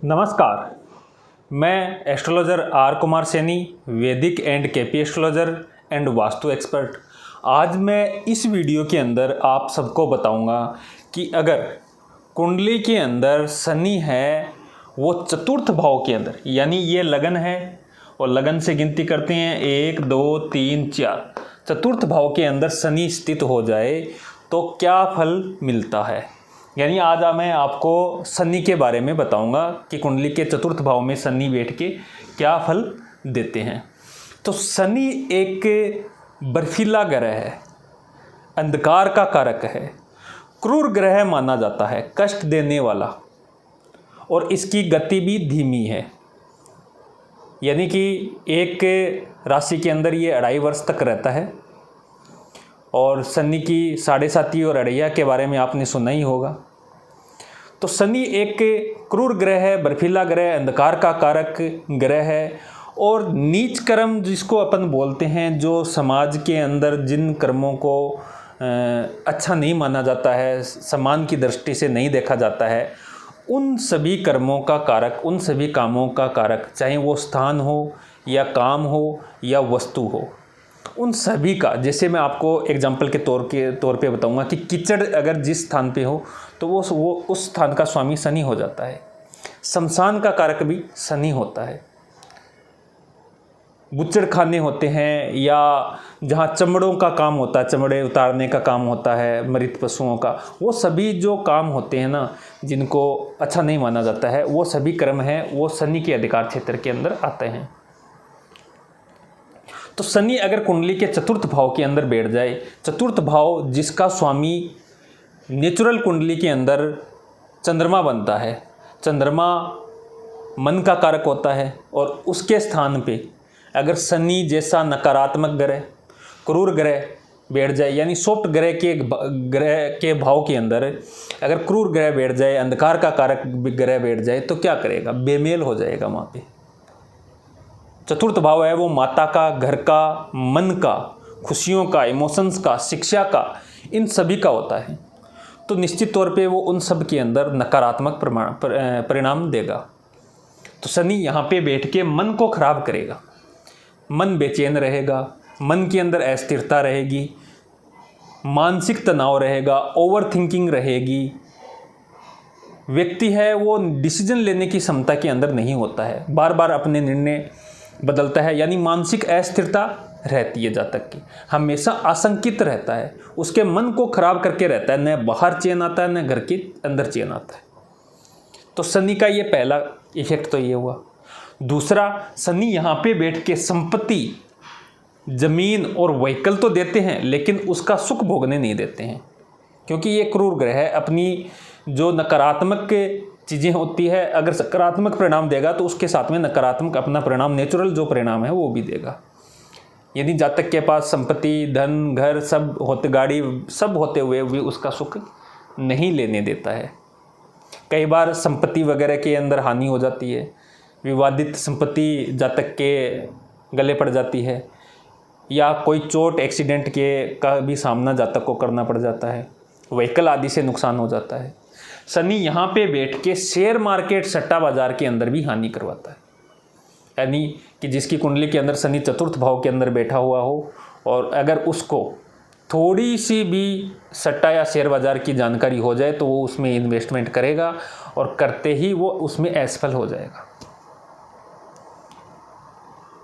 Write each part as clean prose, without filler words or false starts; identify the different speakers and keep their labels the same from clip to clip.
Speaker 1: नमस्कार। मैं astrologer are Kumar Saini, वैदिक and KP astrologer and vastu expert. आज मैं इस वीडियो के अंदर आप सबको बताऊंगा कि अगर कुंडली के अंदर शनि है वो चतुर्थ भाव के अंदर, यानी ये लगन है और लगन से गिनती करते हैं 1 2 3 4, चतुर्थ भाव के अंदर शनि स्थित हो जाए तो क्या फल मिलता है। यानी आज मैं आपको शनि के बारे में बताऊंगा कि कुंडली के चतुर्थ भाव में शनि बैठ के क्या फल देते हैं। तो शनि एक बर्फीला ग्रह है, अंधकार का कारक है, क्रूर ग्रह माना जाता है, कष्ट देने वाला, और इसकी गति भी धीमी है। यानी कि एक राशि के अंदर ये 2.5 वर्ष तक रहता है। और शनि की 7.5 और अड़ैया के बारे में आपने सुना ही होगा। तो शनि एक क्रूर ग्रह है, बर्फीला ग्रह, अंधकार का कारक ग्रह है। और नीच कर्म जिसको अपन बोलते हैं, जो समाज के अंदर जिन कर्मों को अच्छा नहीं माना जाता है, सम्मान की दृष्टि से नहीं देखा जाता है, उन सभी कर्मों का कारक, उन सभी कामों का कारक, चाहे वो स्थान हो या काम हो या वस्तु हो, उन सभी का, जैसे मैं आपको एग्जाम्पल के तौर पे बताऊंगा कि कीचड़ अगर जिस स्थान पे हो तो वो उस स्थान का स्वामी शनि हो जाता है। शमशान का कारक भी शनि होता है। बुच्चड़ खाने होते हैं या जहाँ चमड़ों का काम होता है, चमड़े उतारने का काम होता है मृत पशुओं का, वो सभी जो काम होते हैं ना, जिनको अच्छा नहीं माना जाता है, वो सभी कर्म हैं, वो शनि के अधिकार क्षेत्र के अंदर आते हैं। तो शनि अगर कुंडली के चतुर्थ भाव के अंदर बैठ जाए, चतुर्थ भाव जिसका स्वामी नेचुरल कुंडली के अंदर चंद्रमा बनता है, चंद्रमा मन का कारक होता है, और उसके स्थान पे अगर शनि जैसा नकारात्मक ग्रह, क्रूर ग्रह बैठ जाए, यानी सॉफ्ट ग्रह के भाव के अंदर अगर क्रूर ग्रह बैठ जाए, अंधकार का कारक ग्रह बैठ जाए, तो क्या करेगा? बेमेल हो जाएगा वहाँ पे। चतुर्थ भाव है वो माता का, घर का, मन का, खुशियों का, इमोशंस का, शिक्षा का, इन सभी का होता है। तो निश्चित तौर पे वो उन सब के अंदर नकारात्मक परिणाम देगा। तो शनि यहाँ पे बैठ के मन को खराब करेगा, मन बेचैन रहेगा, मन के अंदर अस्थिरता रहेगी, मानसिक तनाव रहेगा, ओवर थिंकिंग रहेगी। व्यक्ति है वो डिसीजन लेने की क्षमता के अंदर नहीं होता है, बार बार अपने निर्णय बदलता है, यानी मानसिक अस्थिरता रहती है। जातक की हमेशा आशंकित रहता है, उसके मन को खराब करके रहता है, न बाहर चैन आता है न घर के अंदर चैन आता है। तो शनि का ये पहला इफेक्ट तो ये हुआ। दूसरा, शनि यहाँ पे बैठ के संपत्ति, जमीन और व्हीकल तो देते हैं, लेकिन उसका सुख भोगने नहीं देते हैं, क्योंकि ये क्रूर ग्रह है। अपनी जो नकारात्मक चीज़ें होती है, अगर सकारात्मक परिणाम देगा तो उसके साथ में नकारात्मक अपना परिणाम, नेचुरल जो परिणाम है वो भी देगा। यदि जातक के पास संपत्ति, धन, घर सब होते, गाड़ी सब होते हुए भी उसका सुख नहीं लेने देता है। कई बार संपत्ति वगैरह के अंदर हानि हो जाती है, विवादित संपत्ति जातक के गले पड़ जाती है, या कोई चोट एक्सीडेंट का भी सामना जातक को करना पड़ जाता है, व्हीकल आदि से नुकसान हो जाता है। शनि यहाँ पे बैठ के शेयर मार्केट, सट्टा बाजार के अंदर भी हानि करवाता है। यानी कि जिसकी कुंडली के अंदर शनि चतुर्थ भाव के अंदर बैठा हुआ हो, और अगर उसको थोड़ी सी भी सट्टा या शेयर बाजार की जानकारी हो जाए तो वो उसमें इन्वेस्टमेंट करेगा, और करते ही वो उसमें असफल हो जाएगा।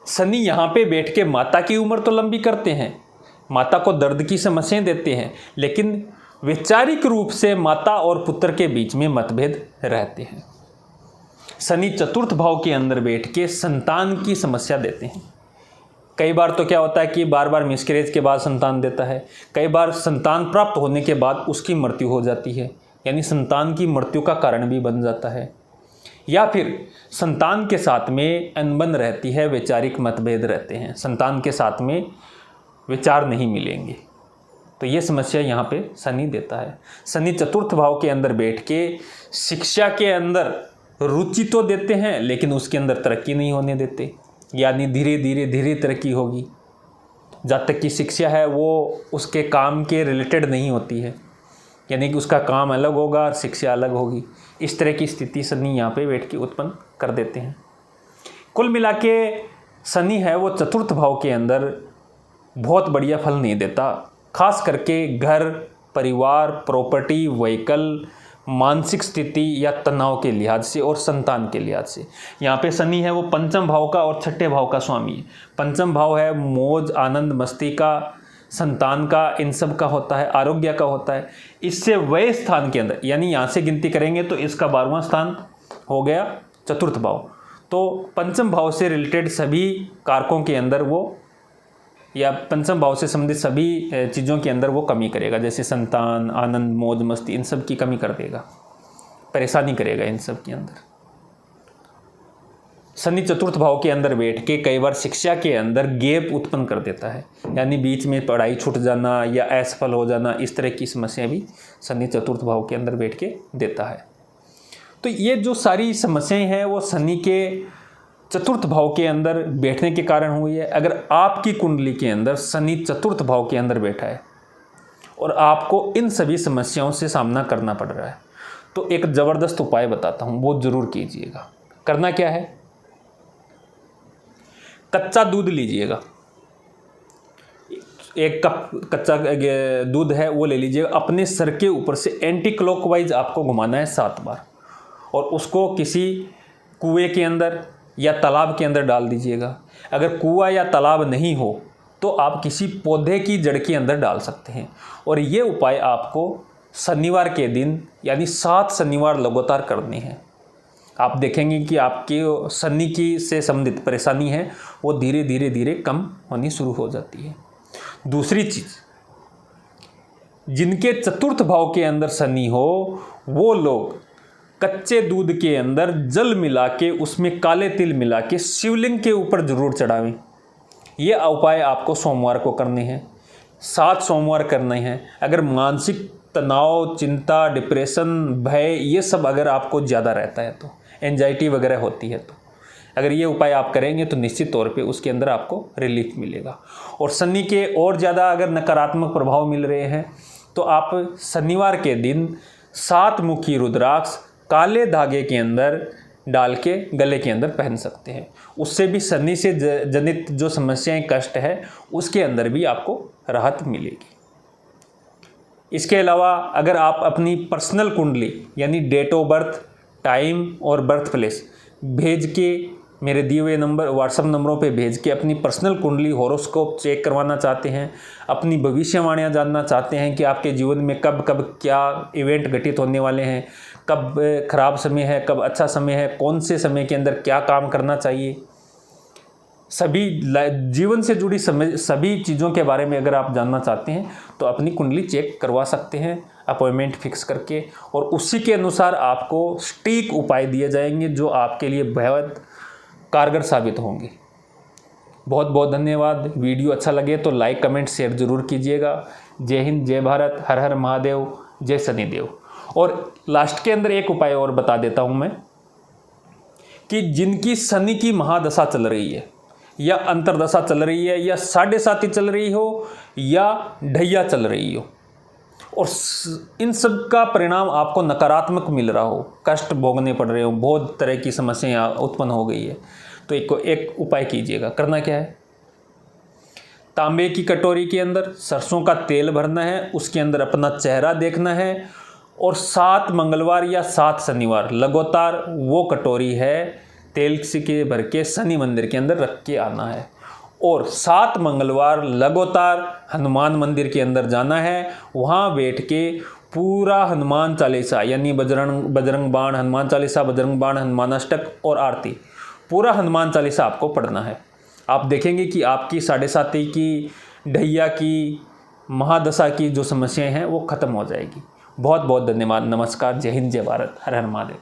Speaker 1: शनि यहाँ पे बैठ के माता की उम्र तो लंबी करते हैं, माता को दर्द की समस्याएं देते हैं, लेकिन वैचारिक रूप से माता और पुत्र के बीच में मतभेद रहते हैं। शनि चतुर्थ भाव के अंदर बैठ के संतान की समस्या देते हैं। कई बार तो क्या होता है कि बार बार मिसकैरेज के बाद संतान देता है, कई बार संतान प्राप्त होने के बाद उसकी मृत्यु हो जाती है, यानी संतान की मृत्यु का कारण भी बन जाता है। या फिर संतान के साथ में अनबन रहती है, वैचारिक मतभेद रहते हैं, संतान के साथ में विचार नहीं मिलेंगे। तो ये समस्या यहाँ पे शनि देता है। शनि चतुर्थ भाव के अंदर बैठ के शिक्षा के अंदर रुचि तो देते हैं, लेकिन उसके अंदर तरक्की नहीं होने देते, यानी धीरे तरक्की होगी। जब तक की शिक्षा है वो उसके काम के रिलेटेड नहीं होती है, यानी कि उसका काम अलग होगा और शिक्षा अलग होगी। इस तरह की स्थिति शनि यहाँ पे बैठ के उत्पन्न कर देते हैं। कुल मिला के शनि है वो चतुर्थ भाव के अंदर बहुत बढ़िया फल नहीं देता, खास करके घर, परिवार, प्रॉपर्टी, व्हीकल, मानसिक स्थिति या तनाव के लिहाज से और संतान के लिहाज से। यहाँ पे शनि है वो पंचम भाव का और छठे भाव का स्वामी है। पंचम भाव है मौज, आनंद, मस्ती का, संतान का, इन सब का होता है, आरोग्य का होता है। इससे वह स्थान के अंदर, यानी यहाँ से गिनती करेंगे तो इसका 12वां स्थान हो गया चतुर्थ भाव। तो पंचम भाव से रिलेटेड सभी कारकों के अंदर वो, या पंचम भाव से संबंधित सभी चीज़ों के अंदर वो कमी करेगा, जैसे संतान, आनंद, मौज, मस्ती, इन सब की कमी कर देगा, परेशानी करेगा इन सब के अंदर। शनि चतुर्थ भाव के अंदर बैठ के कई बार शिक्षा के अंदर गैप उत्पन्न कर देता है, यानी बीच में पढ़ाई छूट जाना या असफल हो जाना, इस तरह की समस्या भी शनि चतुर्थ भाव के अंदर बैठ के देता है। तो ये जो सारी समस्याएं हैं वो शनि के चतुर्थ भाव के अंदर बैठने के कारण हुई है। अगर आपकी कुंडली के अंदर शनि चतुर्थ भाव के अंदर बैठा है और आपको इन सभी समस्याओं से सामना करना पड़ रहा है, तो एक ज़बरदस्त उपाय बताता हूँ, वो ज़रूर कीजिएगा। करना क्या है, कच्चा दूध लीजिएगा, 1 कप कच्चा दूध है वो ले लीजिएगा, अपने सर के ऊपर से एंटी क्लॉकवाइज आपको घुमाना है 7 बार, और उसको किसी कुएं के अंदर या तालाब के अंदर डाल दीजिएगा। अगर कुआं या तालाब नहीं हो तो आप किसी पौधे की जड़ के अंदर डाल सकते हैं। और ये उपाय आपको शनिवार के दिन, यानी 7 शनिवार लगातार करने हैं। आप देखेंगे कि आपके शनि की से संबंधित परेशानी है वो धीरे धीरे धीरे कम होनी शुरू हो जाती है। दूसरी चीज़, जिनके चतुर्थ भाव के अंदर शनि हो वो लोग कच्चे दूध के अंदर जल मिला के उसमें काले तिल मिला के शिवलिंग के ऊपर जरूर चढ़ावें। ये उपाय आपको सोमवार को करने हैं, 7 सोमवार करने हैं। अगर मानसिक तनाव, चिंता, डिप्रेशन, भय, ये सब अगर आपको ज़्यादा रहता है, तो एंजाइटी वगैरह होती है, तो अगर ये उपाय आप करेंगे तो निश्चित तौर पे उसके अंदर आपको रिलीफ मिलेगा। और शनि के और ज़्यादा अगर नकारात्मक प्रभाव मिल रहे हैं तो आप शनिवार के दिन 7 मुखी रुद्राक्ष काले धागे के अंदर डाल के गले के अंदर पहन सकते हैं। उससे भी शनि से जनित जो समस्याएं, कष्ट है, उसके अंदर भी आपको राहत मिलेगी। इसके अलावा अगर आप अपनी पर्सनल कुंडली यानी डेट ऑफ बर्थ, टाइम और बर्थ प्लेस भेज के मेरे दिए हुए नंबर, व्हाट्सएप नंबरों पे भेज के अपनी पर्सनल कुंडली हॉरोस्कोप चेक करवाना चाहते हैं, अपनी भविष्यवाणियाँ जानना चाहते हैं कि आपके जीवन में कब कब क्या इवेंट घटित होने वाले हैं, कब खराब समय है, कब अच्छा समय है, कौन से समय के अंदर क्या काम करना चाहिए, सभी जीवन से जुड़ी सभी चीज़ों के बारे में अगर आप जानना चाहते हैं तो अपनी कुंडली चेक करवा सकते हैं अपॉइंटमेंट फिक्स करके, और उसी के अनुसार आपको सटीक उपाय दिए जाएंगे जो आपके लिए बहुत कारगर साबित होंगे। बहुत बहुत धन्यवाद। वीडियो अच्छा लगे तो लाइक, कमेंट, शेयर जरूर कीजिएगा। जय हिंद, जय भारत, हर हर महादेव, जय शनिदेव। और लास्ट के अंदर एक उपाय और बता देता हूं मैं कि जिनकी शनि की महादशा चल रही है या अंतरदशा चल रही है या 7.5 चल रही हो या ढैया चल रही हो और इन सब का परिणाम आपको नकारात्मक मिल रहा हो, कष्ट भोगने पड़ रहे हो, बहुत तरह की समस्याएं उत्पन्न हो गई है, तो एक उपाय कीजिएगा। करना क्या है, तांबे की कटोरी के अंदर सरसों का तेल भरना है, उसके अंदर अपना चेहरा देखना है और 7 मंगलवार या 7 शनिवार लगातार वो कटोरी है तेल के भर के शनि मंदिर के अंदर रख के आना है। और 7 मंगलवार लगातार हनुमान मंदिर के अंदर जाना है, वहाँ बैठ के पूरा हनुमान चालीसा यानी बजरंग बाण हनुमान चालीसा, बजरंग बाण हनुमान अष्टक और आरती, पूरा हनुमान चालीसा आपको पढ़ना है। आप देखेंगे कि आपकी 7.5 की, ढैया की, महादशा की जो समस्याएं हैं वो खत्म हो जाएगी। बहुत बहुत धन्यवाद। नमस्कार। जय हिंद, जय भारत, हर हर महादेव।